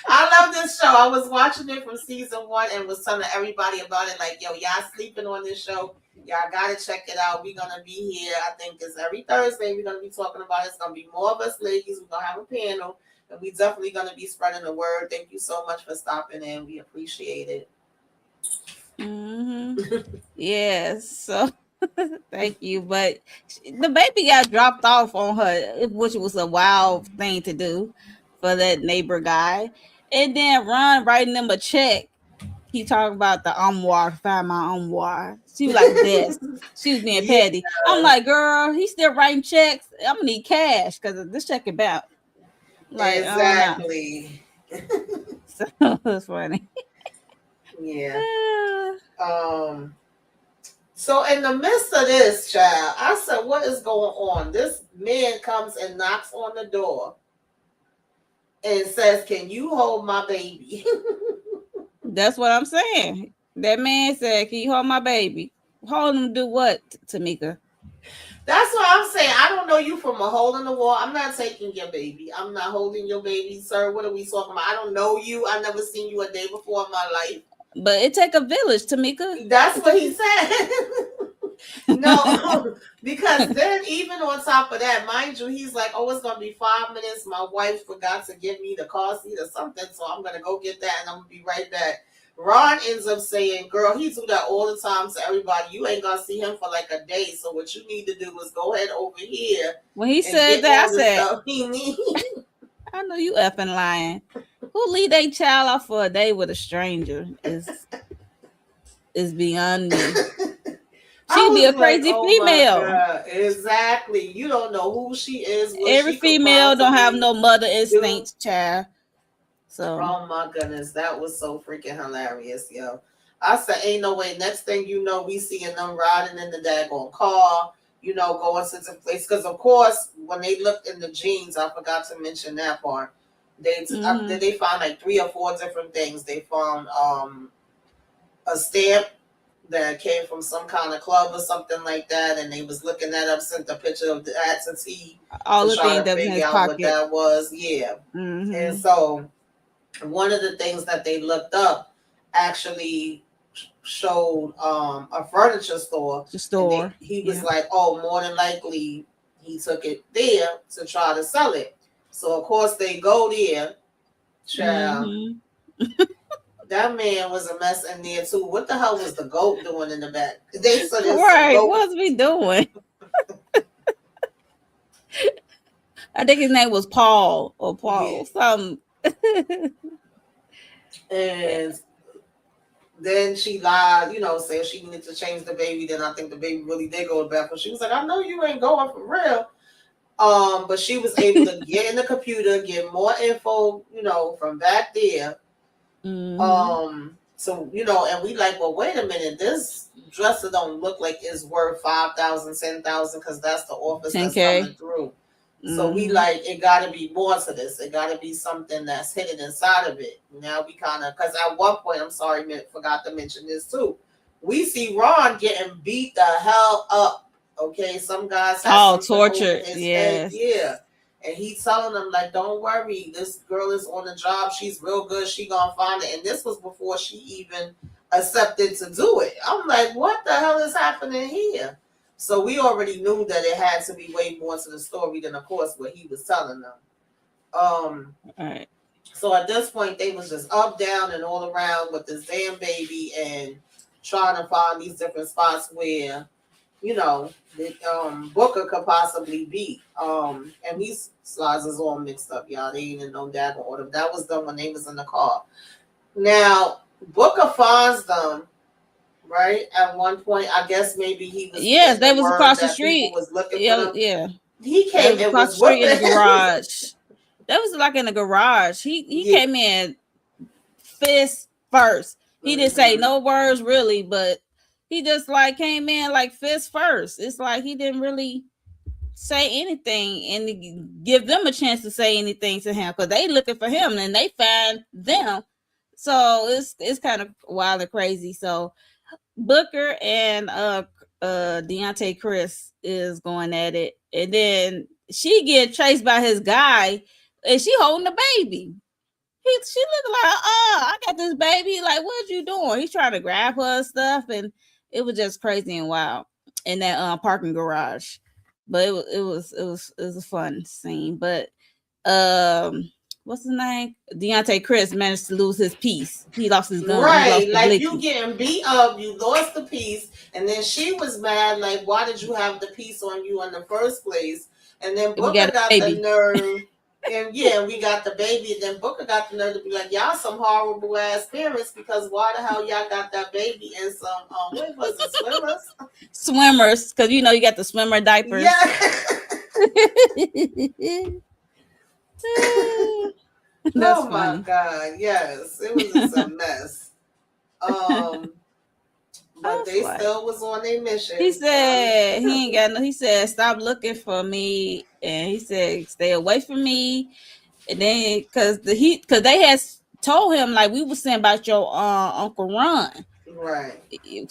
I love this show. I was watching it from season 1 and was telling everybody about it. Like, yo, y'all sleeping on this show. Y'all gotta check it out. We're gonna be here. I think it's every Thursday. We're gonna be talking about it. It's gonna be more of us ladies. We're gonna have a panel, and we definitely gonna be spreading the word. Thank you so much for stopping in. We appreciate it. Yes. So thank you. But the baby got dropped off on her, which was a wild thing to do for that neighbor guy. And then Ron writing them a check. He talking about the armoire, find my armoire. She was like, this. She was being Yeah. petty. I'm like, girl, he's still writing checks. I'm gonna need cash because this check about. Like, Exactly. I don't know. So it's funny. Yeah. So in the midst of this, child, I said, what is going on? This man comes and knocks on the door and says, can you hold my baby? That's what I'm saying. That man said, can you hold my baby? Hold him do what, Tamika? That's what I'm saying. I don't know you from a hole in the wall. I'm not taking your baby. I'm not holding your baby, sir. What are we talking about? I don't know you. I've never seen you a day before in my life. But it take a village, Tamika. That's what he said. No, because then even on top of that, mind you, he's like, oh, it's gonna be 5 minutes. My wife forgot to give me the car seat or something, so I'm gonna go get that and I'm gonna be right back. Ron ends up saying, girl, he do that all the time to everybody. You ain't gonna see him for like a day. So what you need to do is go ahead over here. When he said that, I said, stuff he needs. I know you effing lying. Who leave their child off for a day with a stranger is beyond me. She'd be a crazy female. Exactly. You don't know who she is. Every female don't have no mother instincts, child. So. Oh my goodness, that was so freaking hilarious, yo. I said, ain't no way. Next thing you know, we seeing them riding in the daggone car, going to the place. Because of course, when they looked in the jeans, I forgot to mention that part. They found like 3 or 4 different things. They found a stamp that came from some kind of club or something like that, and they was looking that up, sent a picture of that to T All to the try things to that was in figure his out what pocket. that was. Yeah. And Mm-hmm. so one of the things that they looked up actually showed a furniture store, The and store. he was Yeah. like, oh, more than likely he took it there to try to sell it. So of course they go there, child. Mm-hmm. That man was a mess in there too. What the hell was the goat doing in the back? They said there's some Right. goat. What's we doing? I think his name was Paul or Yeah. Paul something. And then she lied, said she needed to change the baby. Then I think the baby really did go to bed. But she was like, I know you ain't going for real. But she was able to get in the computer, get more info, from back there. Mm-hmm. So and we like, well, wait a minute, this dresser don't look like it's worth 5,000, 10,000, because that's the offers that's 10K. coming through. So we Mm-hmm. like, it got to be more to this. It got to be something that's hidden inside of it. Now we kind of, because at one point, I'm sorry, forgot to mention this too. We see Ron getting beat the hell up. Okay, some guys had Oh, something over tortured. his head. Yes. Yeah. And he's telling them, like, don't worry, this girl is on the job. She's real good. She gonna find it. And this was before she even accepted to do it. I'm like, what the hell is happening here? So we already knew that it had to be way more to the story than, of course, what he was telling them. Um, All right. so at this point, they was just up, down, and all around with this damn baby and trying to find these different spots where, that Booker could possibly be. And these slides is all mixed up, y'all. They ain't in no daggone order. That was done when they was in the car. Now, Booker finds them, right? At one point, I guess maybe he was Yes, getting they the was word across the that people street. was looking for Yeah, them. yeah. He They came was and across was the street in the whooping. garage. That was like in the garage. He Yeah. came in fist first. He didn't say Mm-hmm. no words really, but he just like came in like fist first. It's like he didn't really say anything and give them a chance to say anything to him because they looking for him and they find them. So it's kind of wild and crazy. So Booker and Deontay Chris is going at it, and then she get chased by his guy, and she holding the baby. She looking like, I got this baby. Like, what you doing? He's trying to grab her and stuff, and it was just crazy and wild in that parking garage. But it was a fun scene. But what's his name? Deontay Chris managed to lose his piece. He lost his gun. He Right, lost the like you blicky. getting beat up, you lost the piece, and then she was mad, like, why did you have the piece on you in the first place? And then And we got Booker a got the baby. nerve, and yeah, we got the baby, and then Booker got the nerve to be like, y'all some horrible ass parents, because why the hell y'all got that baby in some, what was it, swimmers? Swimmers, because you got the swimmer diapers. Yeah. That's Oh my funny. God, yes, it was just a mess. Um, but That's they like still was on their mission. he said he ain't got no. He said stop looking for me, and he said stay away from me. And then because they had told him like we were saying about your Uncle Ron Right.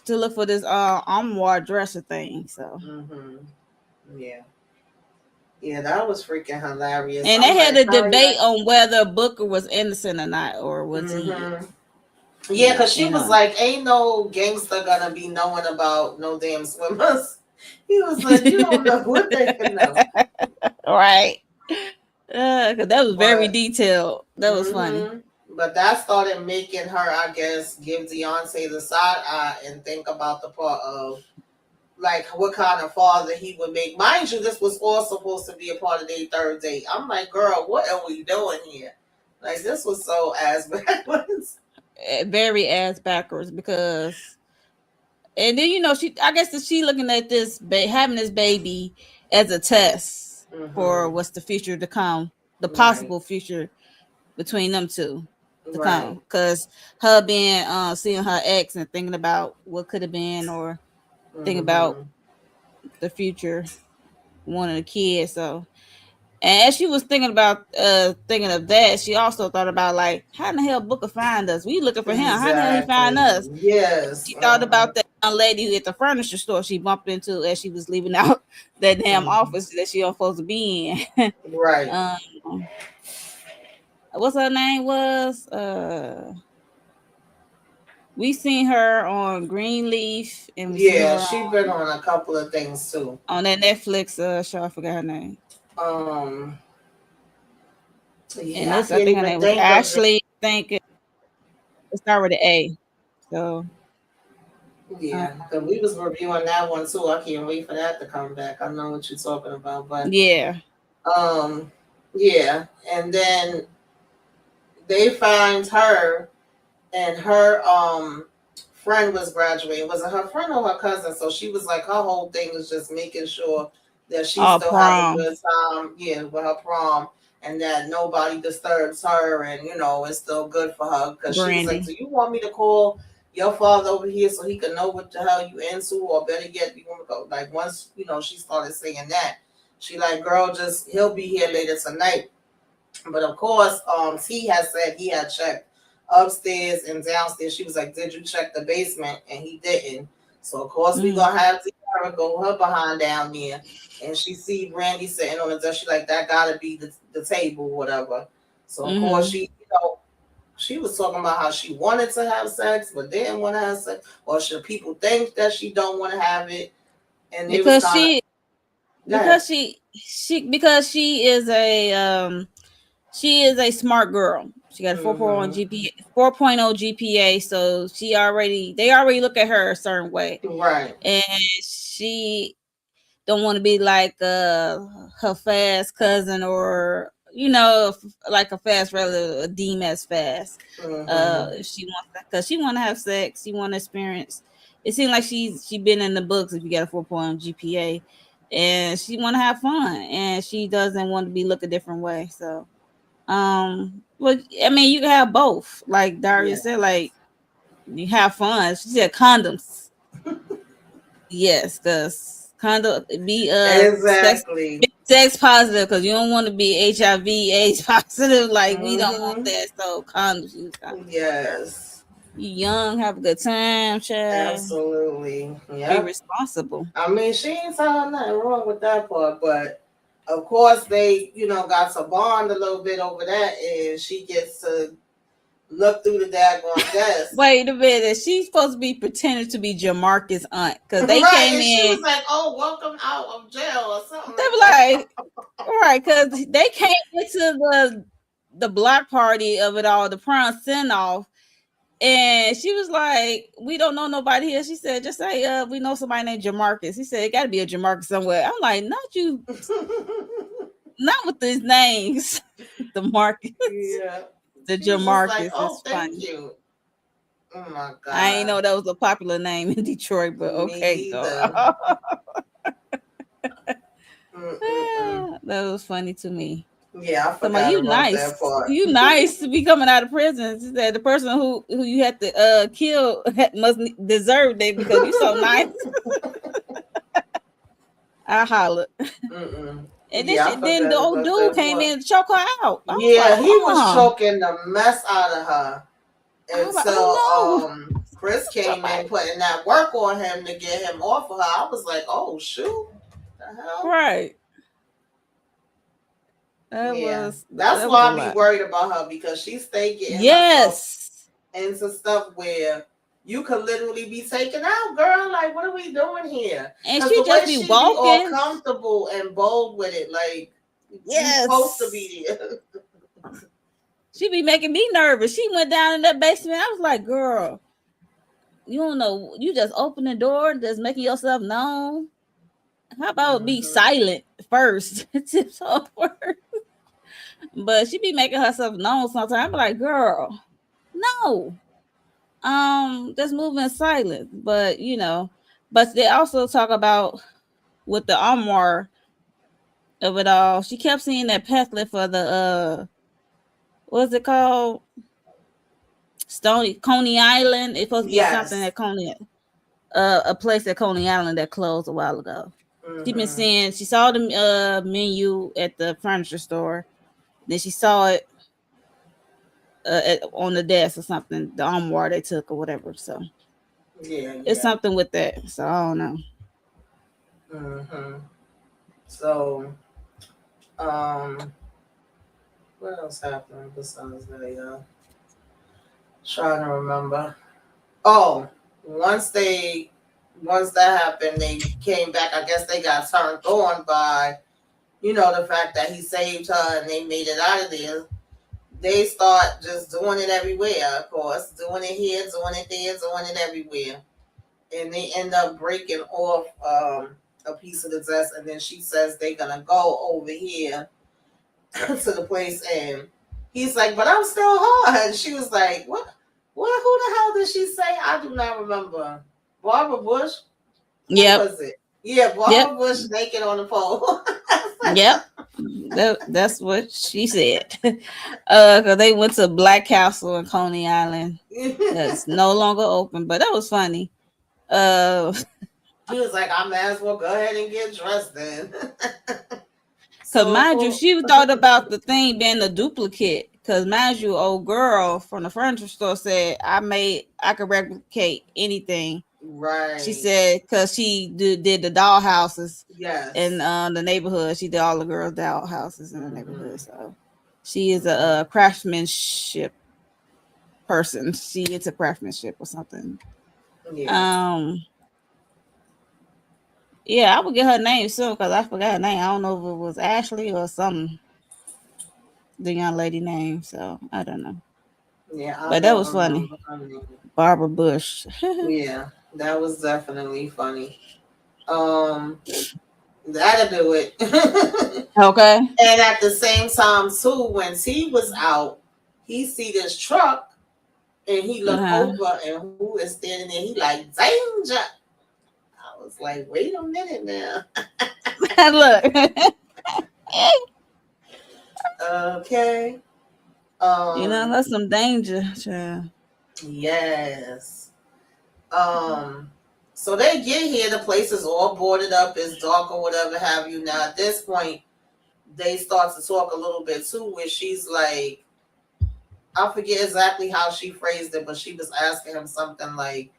to look for this armoire dresser thing. So Mm-hmm. Yeah. Yeah, that was freaking hilarious. and I'm they had like, a how debate you? on whether Booker was innocent or not, or was he Mm-hmm. Yeah, because she you was know. like, ain't no gangster gonna be knowing about no damn swimmers. He was like, you don't know what they can know. Right. Cause that was very But detailed. That was funny. mm-hmm. But that started making her, I guess, give Deontay the side eye and think about the part of like what kind of father he would make. Mind you, this was all supposed to be a part of their third date. I'm like, girl, what are we doing here? Like this was so ass backwards. Very ass backwards because, and then I guess that she looking at this having this baby as a test for Mm-hmm. what's the future to come, the Right. possible future between them two to Right. come. Because her being seeing her ex and thinking about what could have been, or thinking about Mm-hmm. the future, wanting a kid. So And as she was thinking of that, she also thought about like how in the hell Booker find us? We looking for him. How the hell he find Exactly. us? Yes. She thought about that young lady at the furniture store she bumped into as she was leaving out that damn Mhm. office that she was supposed to be in. Right. um, what's her name was? We seen her on Greenleaf, and we seen Yeah, her she been on a couple of things too. on that Netflix show. I forgot her name. Um, And yeah, I this, I can't think her even name was think of it. Ashley. I think it started with an A. So Yeah, because we was reviewing that one too. I can't wait for that to come back. I know what you're talking about, but yeah. um, yeah, and then they find her, and her friend was graduating. Was it her friend or her cousin? So she was like, her whole thing is just making sure that she Oh, still have a prom. good time, yeah, with her prom, and that nobody disturbs her, and it's still good for her. Because she was like, Brandy. "Do you want me to call your father over here so he can know what the hell you into, or better yet, you want to go?" Like once she started saying that, she like, "Girl, just he'll be here later tonight." But of course, he had said he had checked upstairs and downstairs. She was like, "Did you check the basement?" And he didn't. So of course we Mm. gonna have Diarra go her behind down there, and she see Brandy sitting on the desk. She like, that gotta be the table, whatever. So of course Mm-hmm. she was talking about how she wanted to have sex but didn't want to have sex, or should people think that she don't want to have it? And it was Because kind of she that. because she is a smart girl. She got a 4.0 Mm-hmm. GPA, 4.0 GPA, so they already look at her a certain way, Right. and she don't want to be like her fast cousin or like a fast relative deem as fast. Mm-hmm. If she wants that because she want to have sex, she want to experience. It seems like she been in the books if you got a 4.0 GPA, and she want to have fun, and she doesn't want to be looked a different way. So well, I mean, you can have both. Like Daria Yeah. said, like you have fun. She said condoms. Yes, because condom Exactly. be sex positive because you don't want to be HIV AIDS positive. Like we don't want Mm-hmm. that. So condoms, use condoms. Yes. You young, have a good time, child. Absolutely. Be Yep. responsible. I mean, she ain't telling nothing wrong with that part, but of course they, got to bond a little bit over that, and she gets to look through the daggone desk. Wait a minute. She's supposed to be pretending to be Jamarcus' aunt because they Right, came and she in. was like, "Oh, welcome out of jail," or something They like were that. like, right, because they came into the block party of it all, the prom send off, and she was like, "We don't know nobody here." She said, "Just say, we know somebody named Jamarcus." He said, "It got to be a Jamarcus somewhere." I'm like, "Not you, not with these names." The Marcus, Yeah. the She was just like, Jamarcus "Oh, is thank funny. you." Oh my I ain't god. know that was a popular name in Detroit, but Me okay, girl. either. Mm-mm-mm. That was funny to me. Yeah, I Somebody, forgot about that part. you nice to be coming out of prison. She said the person who you had to kill must deserve that because you so nice. I hollered, Mm-mm. and Yeah, I then the forgot old about dude that came part. in to choke her out. I was like, Yeah, he was oh, choking the mess out of her I was like, until oh Chris no, came in putting that work on him to get him off of her. I was like, "Oh shoot, the hell." right. Yeah, that's That was why a I be lot. worried about her, because she stay getting herself Yes, into stuff where you could literally be taken out, girl. Like, what are we doing here? and Because she the way just be she be all walking. comfortable and bold with it, like, you supposed to Yes, be there. she be making me nervous. She went down in that basement. I was like, girl, you don't know. You just open the door, just making yourself known. How about be Hmm. silent first? Tips over. But she be making herself known sometimes. I be like, girl, no. Just move in silence. But but they also talk about with the armoire of it all. She kept seeing that pamphlet for the what's it called? Stony Coney Island. It's supposed to be something Yes. at Coney a place at Coney Island that closed a while ago. Mm-hmm. She saw the menu at the furniture store. Then she saw it on the desk or something, the armoire they took or whatever. So Yeah, it's yeah. something with that. So I don't know. Mm-hmm. So, um, what else happened besides that, y'all? Trying to remember. Oh, once they, once that happened, they came back. I guess they got turned on by, the fact that he saved her and they made it out of there. They start just doing it everywhere, of course, doing it here, doing it there, doing it everywhere, and they end up breaking off a piece of the dress, and then she says they're gonna go over here to the place, and he's like, "But I'm still hard." And she was like, "What? What? Who the hell did she say? I do not remember." Barbara Bush. Who Yep. was it? Yeah, Yep. Barbara Bush naked on the pole. Yep. That's what she said. Cause they went to Black Castle in Coney Island. That's no longer open, but that was funny. Uh, He was like, "I may as well go ahead and get dressed then." Cause So mind you, for she thought about the thing being a duplicate. Cause mind you, old girl from the furniture store said, I could replicate anything. She right, said, cause she did the doll houses in yes. the neighborhood. She did all the girls' doll houses in the neighborhood. Mm-hmm. So she is Mm-hmm. a craftsmanship person. She into craftsmanship or something. Yeah. Um, yeah, I would get her name soon because I forgot her name. I don't know if it was Ashley or something. The young lady name. So I don't know. Yeah, I But that don't was funny. remember her name. Barbara Bush. Yeah, that was definitely funny. Um, that'll do it. Okay. And at the same time, too, when T was out, he see this truck and he look Uh-huh. over and who is standing there? He like danger. I was like, wait a minute now. Look. Okay. That's some danger, child. Yes. Um, so they get here, the place is all boarded up, it's dark or whatever have you. Now at this point, they start to talk a little bit too, where she's like, I forget exactly how she phrased it, but she was asking him something like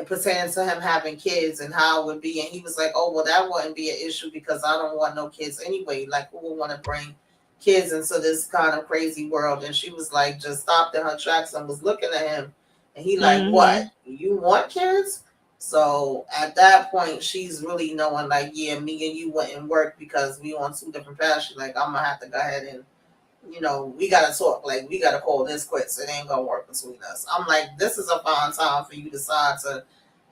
pertaining to him having kids and how it would be, and he was like, "Oh, well, that wouldn't be an issue because I don't want no kids anyway. Like, who would want to bring kids into this kind of crazy world?" And she was like, just stopped in her tracks and was looking at him, and he like, "What? Mm-hmm. You want kids?" So at that point, she's really knowing like, yeah, me and you wouldn't work because we on two different paths. She's like, I'm gonna have to go ahead and we gotta talk. Like, we gotta call this quits. It ain't gonna work between us. I'm like, this is a fine time for you to decide to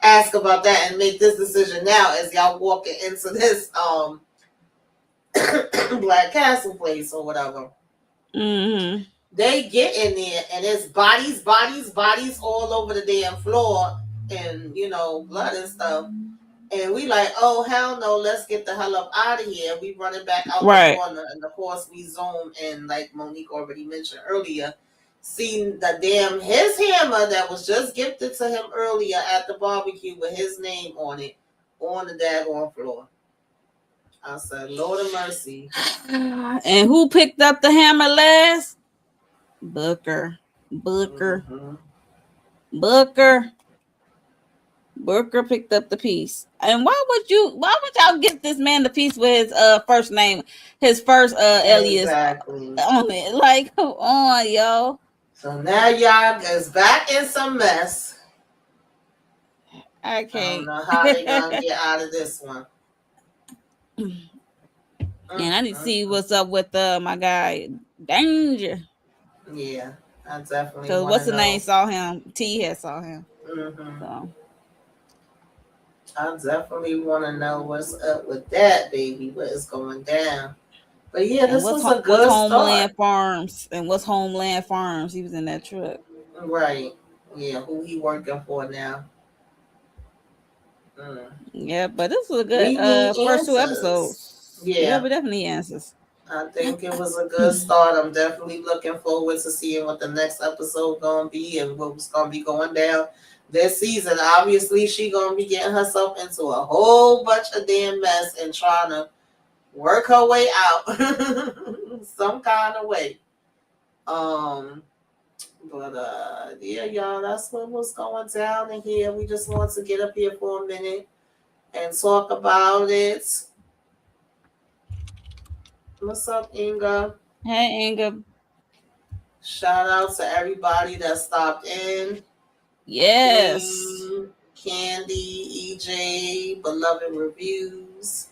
ask about that and make this decision now as y'all walking into this Black Castle place or whatever. Mm-hmm. They get in there and it's bodies, bodies, bodies all over the damn floor and blood and stuff. And we like, oh hell no, let's get the hell up out of here. We running back out the Right. door, and of course we zoom and like Monique already mentioned earlier, seen the damn his hammer that was just gifted to him earlier at the barbecue with his name on it on the daggone floor. I said, Lord of mercy. And who picked up the hammer last? Booker. Booker. Mm-hmm. Booker. Booker picked up the piece. And why would y'all give this man the piece with his first name, his first alias Exactly. on it? Like, come on, yo. So now y'all is back in some mess. I I don't can't. know how they gonna get out of this one. And I need to see what's up with my guy Danger. Yeah, I definitely Cause want what's to the name know. saw him? T had saw him. Mm-hmm. So I definitely want to know what's up with that, baby. What is going down? But yeah, and this what's was a what's good start. Homeland Farms and what's Homeland Farms? He was in that truck. Right. Yeah, who he working for now? Mm. Yeah, but this was a good We need first two answers. episodes. Yeah, Yeah, but definitely answers. I think it was a good start. I'm definitely looking forward to seeing what the next episode gonna be and what's gonna be going down. this season. Obviously, she gonna be getting herself into a whole bunch of damn mess and trying to work her way out some kind of way. But yeah, y'all, that's what was going down in here. We just want to get up here for a minute and talk about it. What's up, Inga? Hey, Inga. Shout out to everybody that stopped in. Yes. Queen, Candy, EJ, Beloved Reviews,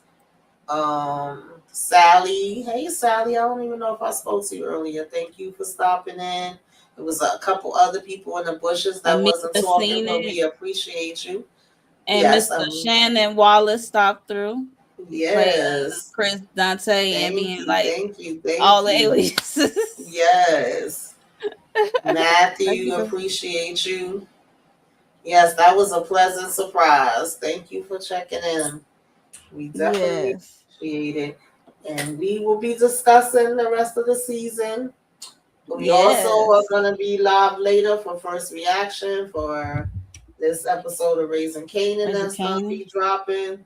Sally. Hey, Sally. I don't even know if I spoke to you earlier. Thank you for stopping in. There was a couple other people in the bushes that wasn't talking, but we appreciate you. And yes, Mr. Shannon Wallace stopped through. Yes. Chris, Dante, and being like, thank you. All the aliases. Yes. Matthew, appreciate you. Yes, that was a pleasant surprise. Thank you for checking in. We definitely appreciate it. And we will be discussing the rest of the season. We also are going to be live later for first reaction for this episode of Raising Canaan that's going to be dropping.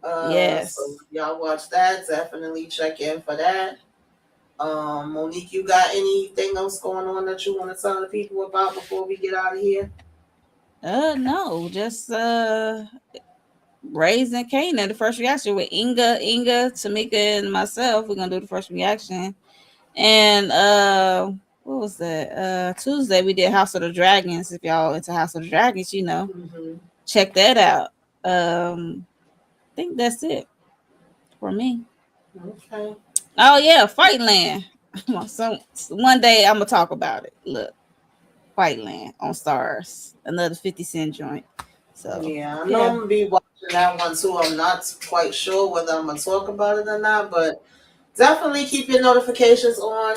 So y'all watch that. Definitely check in for that. Monique, you got anything else going on that you want to tell the people about before we get out of here? No, just Raising Canaan, the first reaction with Inga, Tamika, and myself. We're gonna do the first reaction. And what was that? Tuesday we did House of the Dragons. If y'all into House of the Dragons, check that out. I think that's it for me. Okay. Oh yeah, Fightland. So one day I'm gonna talk about it. Look, Fightland on Stars, another 50 Cent joint. So yeah, I know I'm gonna be watching that one too. I'm not quite sure whether I'm gonna talk about it or not, but definitely keep your notifications on.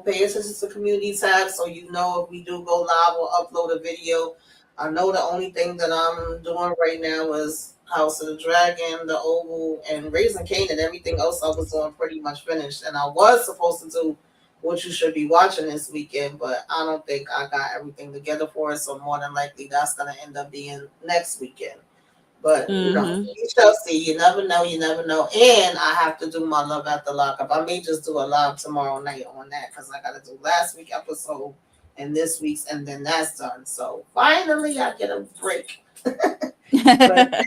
Pay attention to community tabs so you know if we do go live or upload a video. I know the only thing that I'm doing right now is House of the Dragon, The Oval, and Raising Canaan. Everything else I was doing pretty much finished, and I was supposed to do What You Should Be Watching this weekend, but I don't think I got everything together for it, so more than likely that's going to end up being next weekend. But, we shall see. You never know. And I have to do my Love After Lockup. I may just do a live tomorrow night on that because I got to do last week's episode and this week's, and then that's done. So finally I get a break. But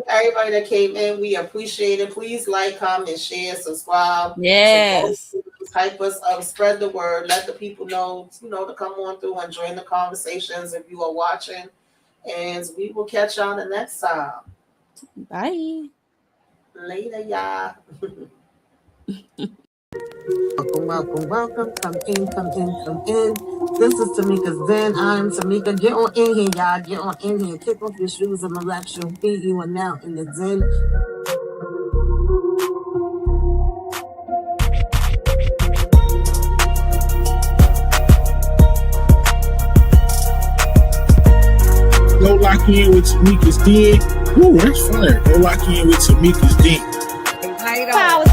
everybody that came in, we appreciate it. Please like, comment, share, subscribe. Yes. Hype us up, spread the word, let the people know, to come on through and join the conversations if you are watching. And we will catch y'all the next time. Bye. Later, y'all. Welcome. Come in. This is Tamika's Den. I'm Tamika. Get on in here, y'all. Get on in here. Kick off your shoes and relax your feet. You are now in the Den. Go lock in with Tamika's Den. Ooh, that's fire. Go lock in with Tamika's Den. Power